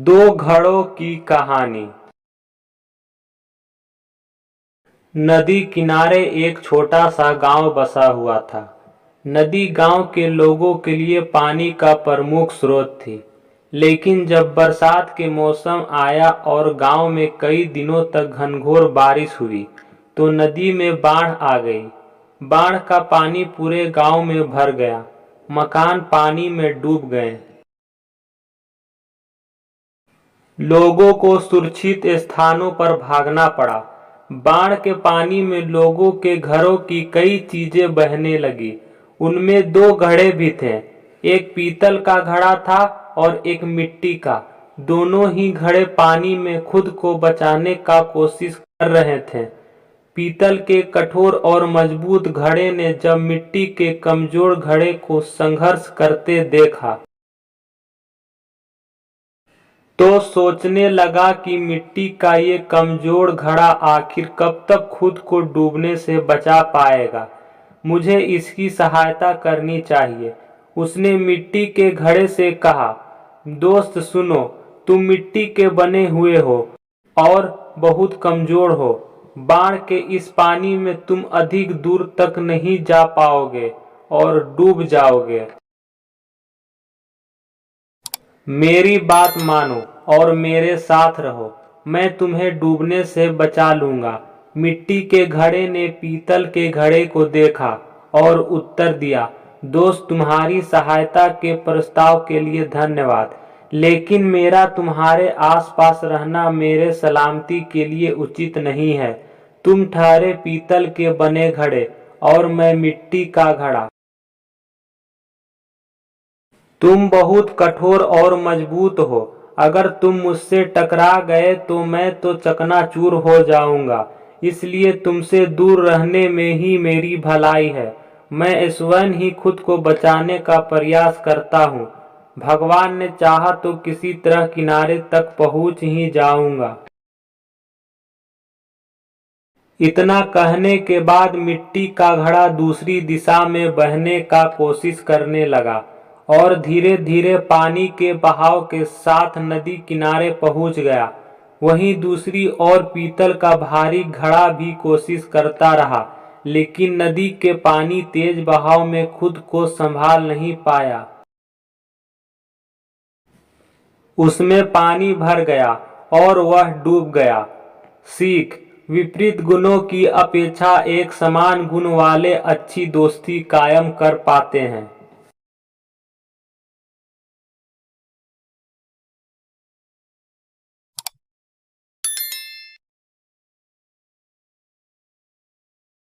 दो घड़ों की कहानी। नदी किनारे एक छोटा सा गांव बसा हुआ था। नदी गांव के लोगों के लिए पानी का प्रमुख स्रोत थी, लेकिन जब बरसात के मौसम आया और गांव में कई दिनों तक घनघोर बारिश हुई, तो नदी में बाढ़ आ गई। बाढ़ का पानी पूरे गांव में भर गया, मकान पानी में डूब गए। लोगों को सुरक्षित स्थानों पर भागना पड़ा। बाढ़ के पानी में लोगों के घरों की कई चीजें बहने लगी। उनमें दो घड़े भी थे, एक पीतल का घड़ा था और एक मिट्टी का। दोनों ही घड़े पानी में खुद को बचाने का कोशिश कर रहे थे। पीतल के कठोर और मजबूत घड़े ने जब मिट्टी के कमजोर घड़े को संघर्ष करते देखा, तो सोचने लगा कि मिट्टी का ये कमजोर घड़ा आखिर कब तक खुद को डूबने से बचा पाएगा। मुझे इसकी सहायता करनी चाहिए। उसने मिट्टी के घड़े से कहा, दोस्त सुनो, तुम मिट्टी के बने हुए हो और बहुत कमजोर हो। बाढ़ के इस पानी में तुम अधिक दूर तक नहीं जा पाओगे और डूब जाओगे। मेरी बात मानो और मेरे साथ रहो, मैं तुम्हें डूबने से बचा लूंगा। मिट्टी के घड़े ने पीतल के घड़े को देखा और उत्तर दिया, दोस्त, तुम्हारी सहायता के प्रस्ताव के लिए धन्यवाद, लेकिन मेरा तुम्हारे आसपास रहना मेरे सलामती के लिए उचित नहीं है। तुम ठहरे पीतल के बने घड़े और मैं मिट्टी का घड़ा। तुम बहुत कठोर और मजबूत हो। अगर तुम मुझसे टकरा गए तो मैं तो चकनाचूर हो जाऊंगा। इसलिए तुमसे दूर रहने में ही मेरी भलाई है। मैं स्वयं ही खुद को बचाने का प्रयास करता हूँ। भगवान ने चाहा तो किसी तरह किनारे तक पहुँच ही जाऊंगा। इतना कहने के बाद मिट्टी का घड़ा दूसरी दिशा में बहने का कोशिश करने लगा और धीरे धीरे पानी के बहाव के साथ नदी किनारे पहुंच गया। वहीं दूसरी ओर पीतल का भारी घड़ा भी कोशिश करता रहा, लेकिन नदी के पानी तेज बहाव में खुद को संभाल नहीं पाया। उसमें पानी भर गया और वह डूब गया। सीख: विपरीत गुणों की अपेक्षा एक समान गुण वाले अच्छी दोस्ती कायम कर पाते हैं।